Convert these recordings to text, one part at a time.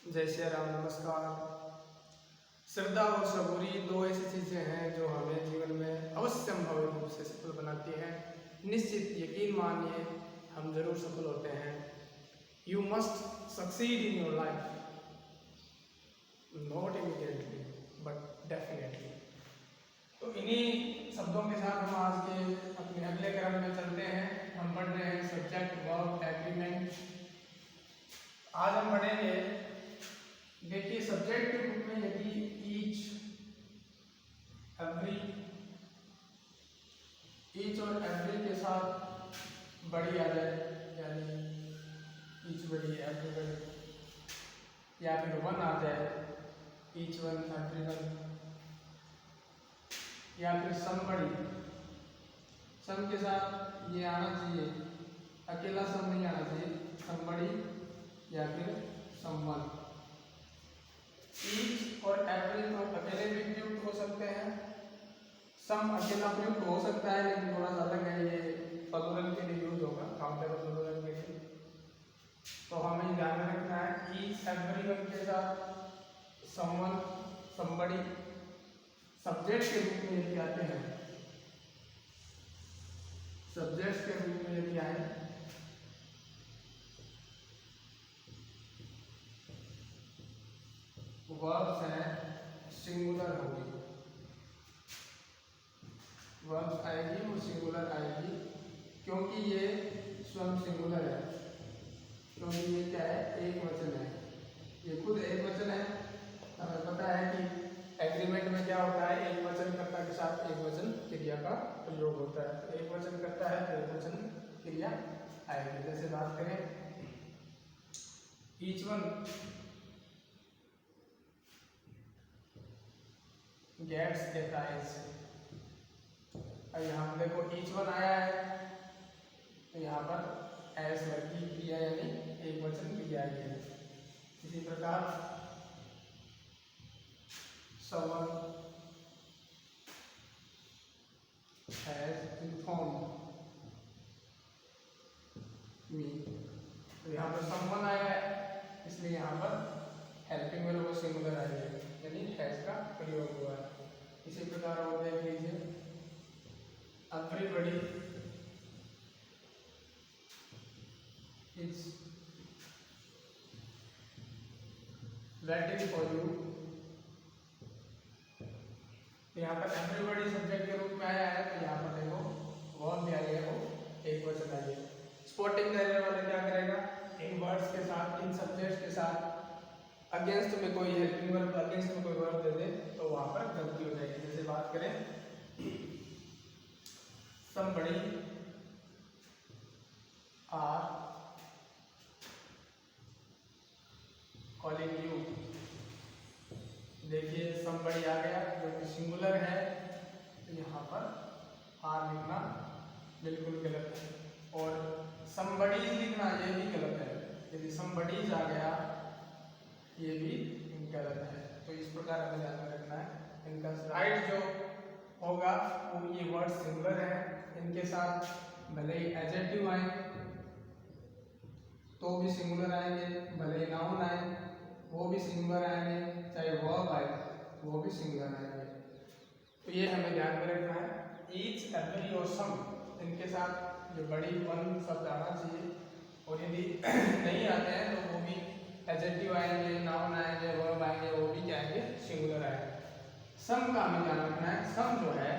जय श्री राम। नमस्कार। श्रद्धा और सबूरी दो ऐसी चीज़ें हैं जो हमें जीवन में अवश्य रूप से सफल बनाती हैं। निश्चित यकीन मानिए हम जरूर सफल होते हैं। You must succeed in your life, not immediately but definitely. तो इन्हीं शब्दों के साथ हम आज के अपने अगले क्रम में चलते हैं। हम पढ़ रहे हैं सब्जेक्ट वर्ब एग्रीमेंट। आज हम पढ़ेंगे, देखिए सब्जेक्ट के रूप में यदि ईच, एवरी, ईच और एवरी के साथ बड़ी आ जाए, यानी ईच बड़ी एवरी बड़ी, या फिर वन आ जाए, ईच वन एवरी वन, या फिर सम बड़ी, सम के साथ ये आना चाहिए, अकेला सम नहीं आना चाहिए, सम बड़ी या फिर सम वन। ईच और एवरी तो अकेले भी प्रयुक्त हो सकते हैं, सम अकेला प्रयुक्त हो सकता है, लेकिन थोड़ा सा अलग है, ये प्लूरल के लिए यूज होगा, काउंटेबल प्लूरल के लिए। तो हमें ध्यान में रखना है ईच एवरी वन के साथ समवन, समबडी सब्जेक्ट के रूप में यदि आते हैं, सब्जेक्ट के रूप में यदि आए वर्ब्स हैं, सिंगुलर होगी, वर्ब्स आएगी वो सिंगुलर आएगी, क्योंकि ये स्वयं सिंगुलर है, क्योंकि ये क्या है, एक वचन है, ये खुद एक वचन है। हमें पता है कि एग्रीमेंट में क्या होता है, एक वचन कर्ता के साथ एक वचन क्रिया का प्रयोग होता है। एक वचन कर्ता है तो एक वचन क्रिया आएगी। जैसे बात करें ईच वन गेट्स ए प्राइज। अब यहाँ पर देखो ईच वन आया है तो यहाँ पर एस वर्गी क्रिया यानी एक वचन क्रिया आई है। इसी प्रकार someone has informed me, तो यहाँ पर someone आया है, इसलिए यहाँ पर हेल्पिंग वर्ब वो सिंगुलर आई है, यानी हैज का प्रयोग हुआ है। इसी प्रकार और देख लीजिए everybody is waiting for you. यहाँ पर एवरीबॉडी सब्जेक्ट के रूप में आया है, तो यहाँ पर देखो वर्ब भी आई है, वो एक वचन आई है। स्पोर्टिंग करने वाले क्या करेगा, इन वर्ड्स के साथ, इन सब्जेक्ट्स के साथ अगेंस्ट में कोई हेल्पिंग वर्ब, अगेंस्ट में कोई वर्ब दे दे तो वहां पर गलती हो जाएगी। जैसे बात करें somebody are calling you। देखिए somebody आ गया जो कि सिंगुलर है, तो यहाँ पर आर लिखना बिल्कुल गलत है, और somebody लिखना ये भी गलत है। यदि somebody's आ गया ये भी गलत है। तो इस प्रकार हमें ध्यान में रखना है। इनका राइट जो होगा वो ये वर्ड सिंगुलर है, इनके साथ भले ही एडजेक्टिव आए तो भी सिंगुलर आएंगे, भले ही नाउन आए वो भी सिंगुलर आएंगे, चाहे वर्ब आए वो भी सिंगुलर आएंगे। तो ये हमें ध्यान में रखना है। ईच, एवरी और सम, इनके साथ जो बड़ी वन शब्द आना चाहिए, और यदि नहीं आते हैं तो वो भी एडजेक्टिव आएंगे, नाउन आएंगे, वर्ब आएंगे, वो भी क्या आएंगे, सिंगुलर आएंगे। सम का हमें ध्यान रखना है, सम जो है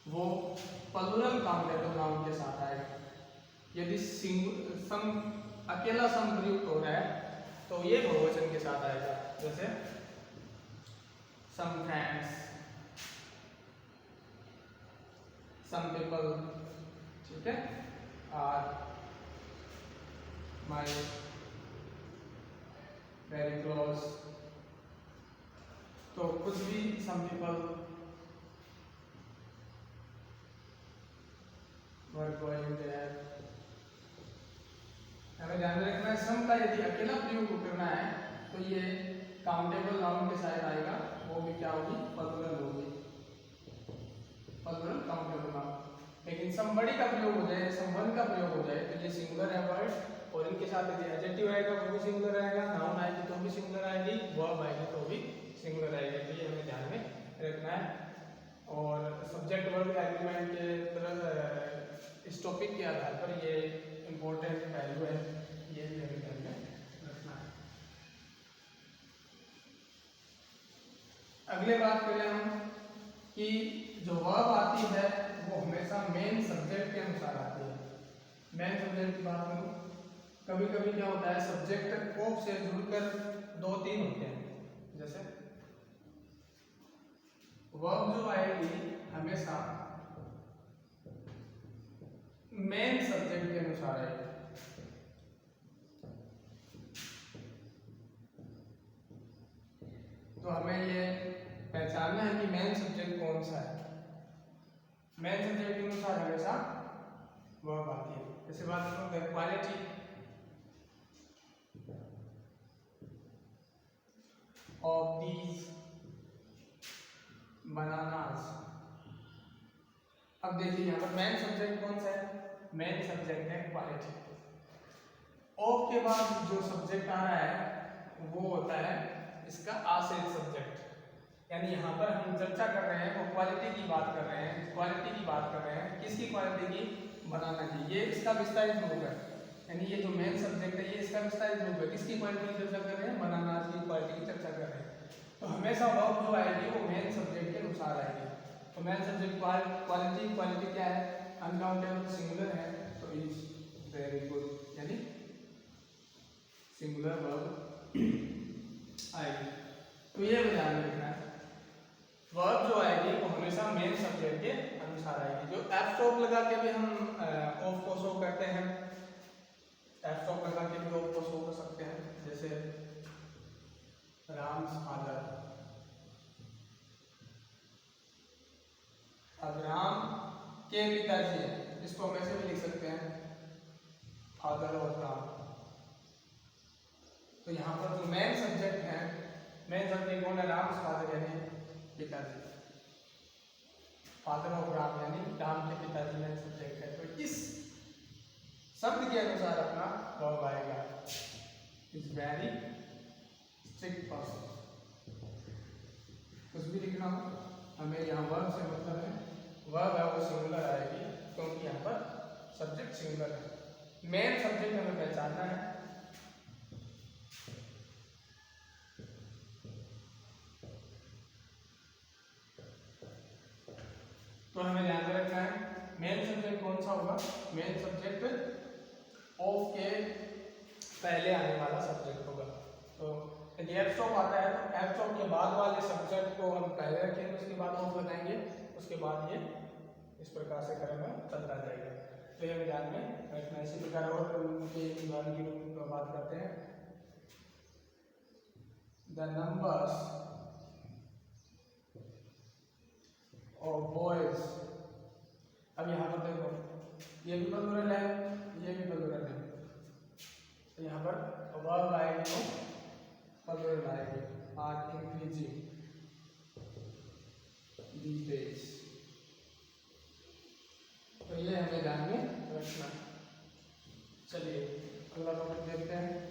वो प्लूरल काउंटेबल नाउन के साथ आएगा। यदि सम अकेला सम प्रयुक्त हो रहा है तो ये बहुवचन के साथ आएगा। जैसे सम फ्रेंड्स, सम पीपल, ठीक है, आर माय वेरी क्लोज, तो कुछ भी some people were going there. हमें ध्यान रखना है सम का यदि अकेला प्रयोग करना है तो ये काउंटेबल नाउन के साथ आएगा, वो भी क्या होगी, प्लूरल होगी, प्लूरल काउंटेबल नाउन। लेकिन समबडी का प्रयोग हो जाए, समवन का प्रयोग हो जाए तो ये सिंगुलर है वर्ड, और इनके साथ यदि एडजेक्टिव आएगा वो भी सिंगुलर आएगा, नाउन आएगी तो भी सिंगुलर आएगी, वर्ब आएगी तो भी सिंगुलर आएगी। तो ये हमें ध्यान में रखना है। और सब्जेक्ट वर्ब एग्रीमेंट के तरह इस टॉपिक के आधार पर ये इम्पोर्टेंट वैल्यू है, ये भी हमें ध्यान में रखना है। अगले बात करें हम कि जो वर्ब आती है वो हमेशा मेन सब्जेक्ट के अनुसार आती है। मेन सब्जेक्ट की बात करूँ, कभी कभी क्या होता है सब्जेक्ट ऑफ से जुड़कर 2-3 होते हैं। जैसे वर्ब जो आएगी हमेशा मेन सब्जेक्ट के अनुसार आएगी। तो हमें ये पहचानना है कि मेन सब्जेक्ट कौन सा है। मेन सब्जेक्ट के अनुसार हमेशा वर्ब आती है। जैसे बात करते हैं क्वालिटी ऑफ दीज बनानास। अब देखिए यहाँ पर मेन सब्जेक्ट कौन सा है, मेन सब्जेक्ट है क्वालिटी। ऑफ के बाद जो सब्जेक्ट आ रहा है वो होता है इसका आश्रित सब्जेक्ट। यानी यहाँ पर हम चर्चा कर रहे हैं वो क्वालिटी की बात कर रहे हैं, क्वालिटी की बात कर रहे हैं। किसकी क्वालिटी की, बनाना की। ये इसका विस्तारित रूप है, यानी ये जो मेन सब्जेक्ट है ये इसका विस्तारित रूप है। किसकी क्वालिटी की चर्चा कर रहे हैं, बनाना की क्वालिटी की चर्चा कर रहे हैं। तो हमेशा वर्ब जो आएगी वो मेन सब्जेक्ट के अनुसार आएगी। तो मेन सब्जेक्ट क्वालिटी, क्वालिटी क्या है, अनकाउंटेबल सिंगुलर है, तो इज वेरी गुड, यानी सिंगुलर वर्ब आएगी। तो ये ध्यान में रखना है, वर्ब जो आएगी वो हमेशा मेन सब्जेक्ट के अनुसार आएगी। जो एफ स्टॉप लगा के भी हम ऑफ को शो करते हैं, एफ स्टॉप लगा के भी ऑफ को शो कर सकते हैं। जैसे राम्स फादर, अब राम के पिताजी है, इसको हम ऐसे भी लिख सकते हैं फादर ऑफ राम। तो यहाँ पर जो मेन सब्जेक्ट है, मेन सब्जेक्ट कौन है, राम्स फादर यानी पिताजी, फादर ऑफ राम यानी राम के पिताजी मेन सब्जेक्ट है। तो इस शब्द के अनुसार अपना वर्ब आएगा, इज वेरी स्ट्रिक्ट पर्सन। कुछ भी लिखना हो हमें यहाँ वर्ब से मतलब है, वर्ब है वो सिंगुलर आएगी क्योंकि यहाँ पर सब्जेक्ट सिंगुलर है। मेन सब्जेक्ट हमें पहचानना है। तो हमें ध्यान में रखना है मेन सब्जेक्ट कौन सा होगा, मेन सब्जेक्ट ऑफ के पहले आने वाला सब्जेक्ट होगा। तो यदि एफ स्टॉप आता है तो एफ स्टॉप के बाद वाले सब्जेक्ट को हम पहले रखेंगे, उसके बाद ऑफ लगाएंगे, उसके बाद ये इस प्रकार से क्रम चलता जाएगा। तो ये ध्यान में रखना। इसी प्रकार और उनके उदाहरण की रूप में बात करते हैं। The numbers of boys. अब यहाँ पर देखो ये भी प्लूरल है, ये भी प्लूरल है, तो यहाँ पर वर्ब आएगी तो प्लूरल आएगी, आर इंक्रीजिंग these days। तो ये हमें ध्यान में रखना। चलिए अगला टॉपिक देखते हैं।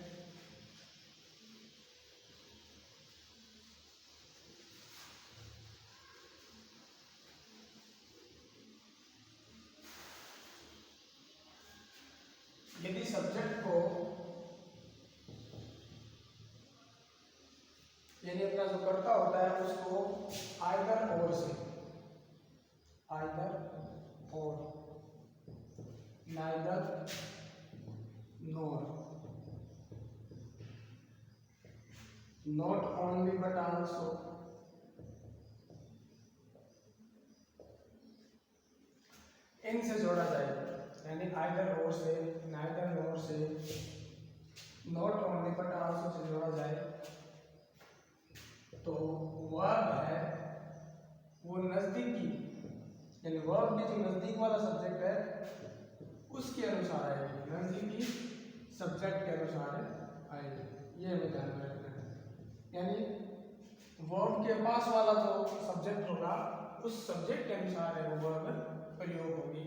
यदि सब्जेक्ट को यानी अपना जो कर्ता होता है उसको आइदर और से, आइदर और, neither NOR, not only but also, इनसे जोड़ा जाएगा। यानी आइदर और से, नाइदर नोर से, not only but also say जोड़ा जाए तो वर्ब है वो नजदीकी, यानी वर्ब के जो नजदीक वाला सब्जेक्ट है उसके अनुसार आएगी, नजदीकी सब्जेक्ट के अनुसार आएगी। ये हमें ध्यान में रखना है। यानी वर्ब के पास वाला जो सब्जेक्ट होगा उस सब्जेक्ट के अनुसार है वो वर्ब प्रयोग होगी,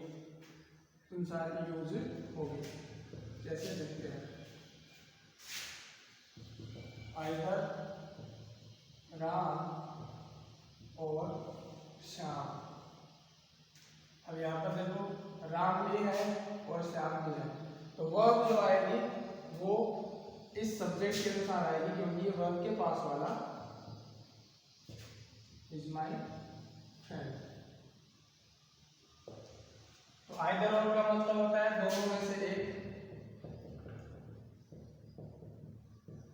अनुसार की यूज होगी। जैसे देखते हैं राम और श्याम। अब यहाँ पर देखो राम भी है और श्याम भी है, तो वर्ब जो आएगी वो इस सब्जेक्ट के अनुसार आएगी, क्योंकि ये वर्ब के पास वाला इज माई फ्रेंड। तो आइदर और का मतलब होता है दोनों में से एक,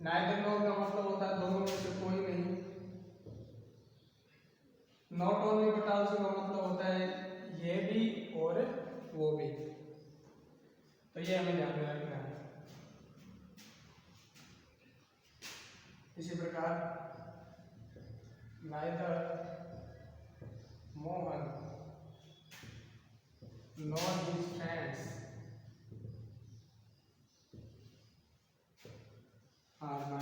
नाइदर नॉर का मतलब होता है दोनों में से कोई नहीं, नॉट ओनली बट आल्सो का मतलब होता है ये भी और वो भी। तो ये हमें ध्यान में रखना है। इसी प्रकार neither Mohan nor his friends are my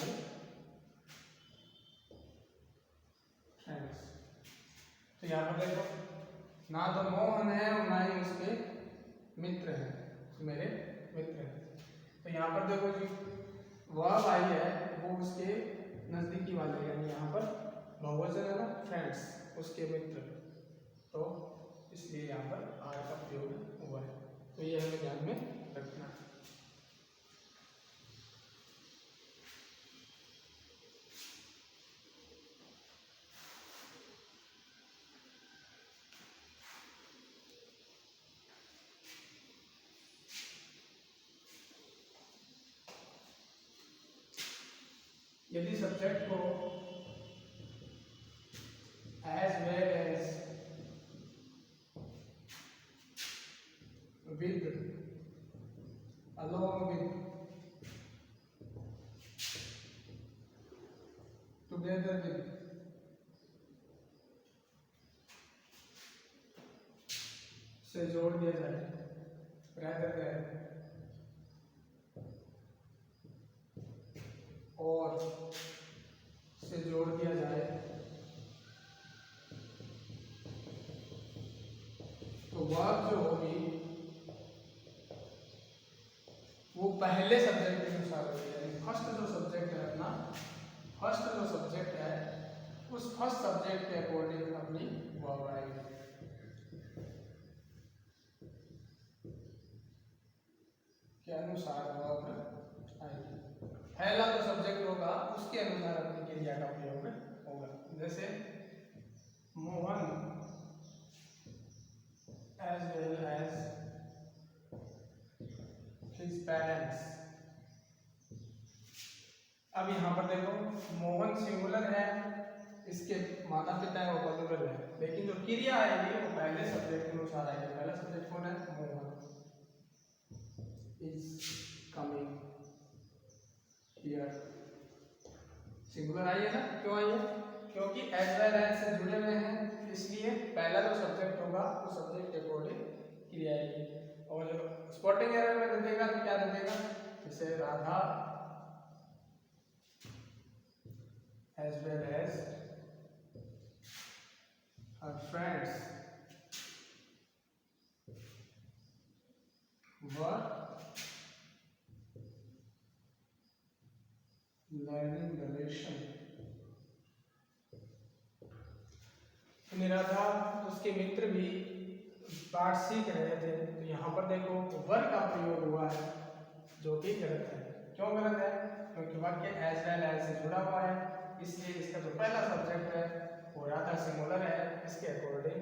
friends। तो यहाँ पर देखो ना तो मोहन है और ना ही उसके मित्र हैं, मेरे मित्र हैं। तो यहाँ पर देखो जी वर्ब आई है वो उसके नजदीकी वाले, यानी यहाँ पर बहुवचन है ना, फ्रेंड्स, उसके मित्र, तो इसलिए यहाँ पर आर का प्रयोग हुआ है। तो ये हमें ध्यान में रखना है। यदि सब्जेक्ट को as well as with, along with, together with, से जोड़ दिया जाए, rather than, और से जोड़ दिया जाए, तो वर्ब जो होगी वो पहले सब्जेक्ट के अनुसार होगी, यानी फर्स्ट जो सब्जेक्ट है अपना, फर्स्ट जो सब्जेक्ट है उस फर्स्ट सब्जेक्ट के अकॉर्डिंग अपनी वर्ब आएगी। के अनुसार वर्ब आएगी। पहला जो सब्जेक्ट होगा उसके अनुसार अपनी क्रिया का प्रयोग होगा। जैसे Mohan as well as his parents। अब यहाँ पर देखो मोहन सिंगुलर है, इसके माता पिता है वो प्लूरल है, लेकिन जो क्रिया आएगी वो पहले सब्जेक्ट के अनुसार आएगी। पहला सब्जेक्ट कौन है? Mohan is coming here. Singular आई है ना, क्यों आई है? क्योंकि एज वेल एज से जुड़े हुए हैं, इसलिए पहला जो सब्जेक्ट होगा वो सब्जेक्ट के अकॉर्डिंग क्रिया आएगी। और जो स्पॉटिंग एरर में दे देगा तो क्या दे देगा? जैसे Radha as well as her friends were learning the lesson. Radha उसके मित्र भी पाठ सीख रहे थे, तो यहाँ पर देखो वर का प्रयोग हुआ है जो कि गलत है। क्यों गलत है? क्योंकि वाक्य एज वेल एज से जुड़ा हुआ है, इसलिए इसका जो पहला सब्जेक्ट है वो राधा सिंगुलर है, इसके अकॉर्डिंग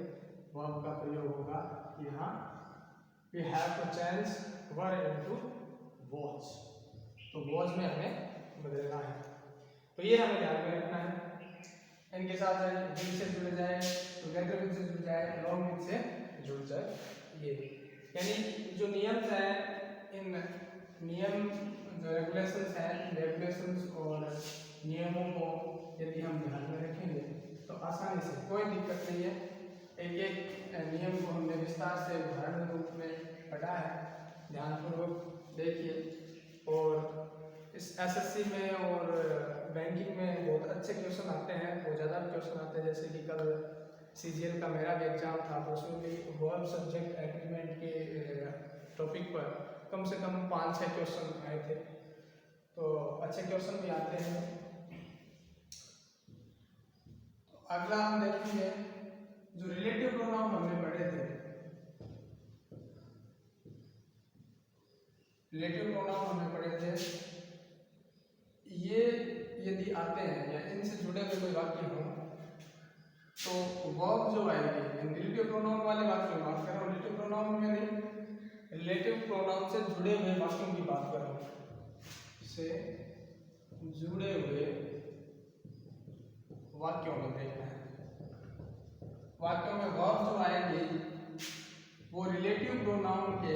वर्ब का प्रयोग होगा। यहाँ we have to change were into watch, तो वॉच में हमें बदलना है। तो ये हमें ध्यान में रखना है। इनके साथ विद से जुड़ जाए, टुगेदर विद से जुड़ जाए, अलोंग विद से जुड़ जाए, ये यानी जो नियम है, इन नियम जो रेगुलेशंस हैं, रेगुलेशंस और नियमों को यदि हम ध्यान में रखेंगे तो आसानी से, कोई दिक्कत नहीं है। एक एक नियम को हमने विस्तार से उदाहरण रूप में पढ़ा है, ध्यानपूर्वक देखिए। और इस एसएससी में और बैंकिंग में बहुत अच्छे क्वेश्चन आते हैं, बहुत ज़्यादा क्वेश्चन आते हैं। जैसे कि कल सीजीएल का मेरा भी एग्जाम था, तो उसमें भी वर्ब सब्जेक्ट एग्रीमेंट के टॉपिक पर कम से कम 5-6 क्वेश्चन आए थे, तो अच्छे क्वेश्चन भी आते हैं। अगला हम देखेंगे जो रिलेटिव प्रोनाउन हमने पढ़े थे, रिलेटिव प्रोनाउन हमने पढ़े थे, ये यदि आते हैं या इनसे जुड़े हुए कोई वाक्य हो तो वर्ब जो आएगी, रिलेटिव प्रोनाउन वाले वाक्यों की बात कर रहा हूँ, रिलेटिव प्रोनाउन में नहीं, रिलेटिव प्रोनाउन से जुड़े हुए वाक्यों की बात कर रहा हूँ, से जुड़े हुए वाक्यों में देखना है। वाक्यों में वर्ब जो आएंगे वो रिलेटिव प्रोनाउन के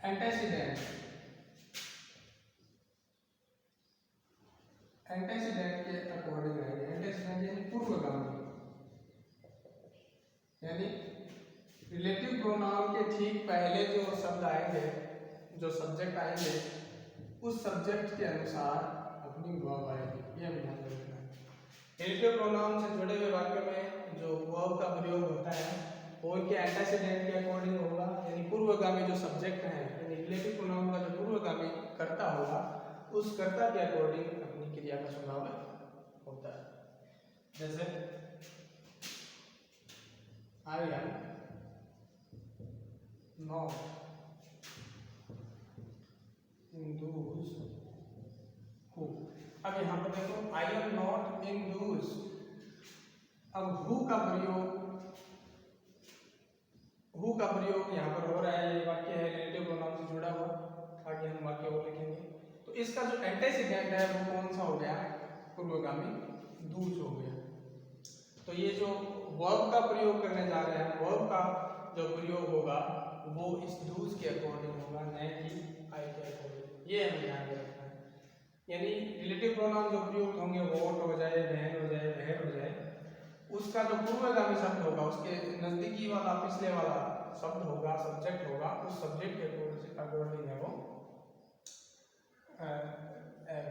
एंटेसिडेंट के अकॉर्डिंग आएंगे। एंटेसिडेंट यानी पूर्वगामी, यानी रिलेटिव प्रोनाउन के ठीक पहले जो शब्द आएंगे, जो सब्जेक्ट आएंगे, उस सब्जेक्ट के अनुसार अपनी वर्ब आएगी। ये हमें ध्यान रखना है। रिलेटिव प्रोनाउन से जुड़े हुए वाक्य में जो वर्ब का प्रयोग होता है वो उनके एंटेसिडेंट के अकॉर्डिंग होगा, यानी पूर्वगामी जो सब्जेक्ट है, यानी रिलेटिव प्रोनाउन का जो पूर्वगामी कर्ता होगा उस कर्ता के अकॉर्डिंग अपनी क्रिया का स्वभाव होता है। जैसे आई एम नॉट इंदूज हु। अब यहाँ पर देखो आई एम नॉट इंदूज, अब हु का प्रयोग यहाँ पर हो रहा है। ये वाक्य है रिलेटिव प्रोनाउन से जुड़ा हुआ, आगे हम वाक्य और लिखेंगे। तो इसका जो एंटेसिडेंट है वो कौन सा हो गया? पूर्वगामी दूज हो गया। तो ये जो वर्ब का प्रयोग करने जा रहे हैं, वर्ब का जो प्रयोग होगा वो इस दूज के अकॉर्डिंग होगा, न कि आई के अकॉर्डिंग। ये हमें ध्यान रखना है। यानी रिलेटिव प्रोनाउन जो प्रयोग होंगे वोट हो जाए, बहन हो जाए, बहर हो जाए, उसका जो पूर्वगामी शब्द होगा, उसके नजदीकी वाला पिछले वाला शब्द होगा, सब्जेक्ट होगा, उस सब्जेक्ट के अकॉर्डिंग है वो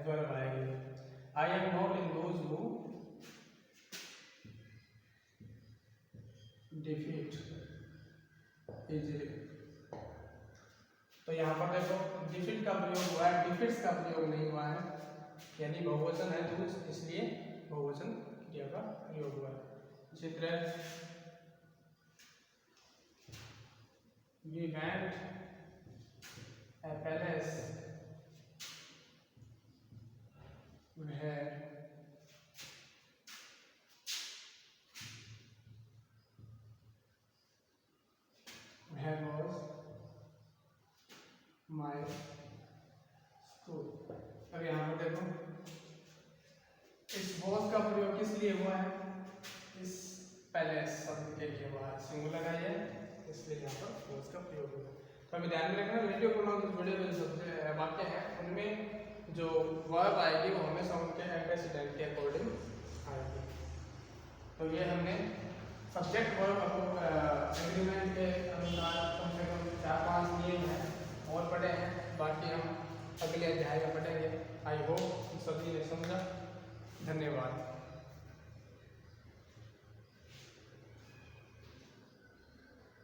वर्ब आएगी। I am not in those who defeat easily. तो यहाँ पर देखो डिफीट का प्रयोग हुआ है, डिफीट्स का प्रयोग नहीं हुआ है, यानी बहुवचन है दूज, इसलिए बहुवचन क्रिया का प्रयोग हुआ है। इसी तरह we went a palace where was my school। अब यहाँ पर देखो इस was का प्रयोग किस लिए हुआ है? इस पैलेस शब्द के लिए हुआ है, सिंगुलर है ये, इसलिए यहाँ पर was का प्रयोग हुआ। तो हमें ध्यान में रखना रिलेटिव प्रोनाउन से जुड़े हुए शब्द वाक्य हैं, उनमें जो वर्ब आएगी वो हमेशा उनके एंटेसिडेंट के अकॉर्डिंग आएगी। तो ये हमने सब्जेक्ट वर्ब एग्रीमेंट के अनुसार कम से कम 4-5 नियम हैं और पढ़े हैं, बाकी हम अगले अध्याय में पढ़ेंगे। आई होप सभी ने समझा। धन्यवाद।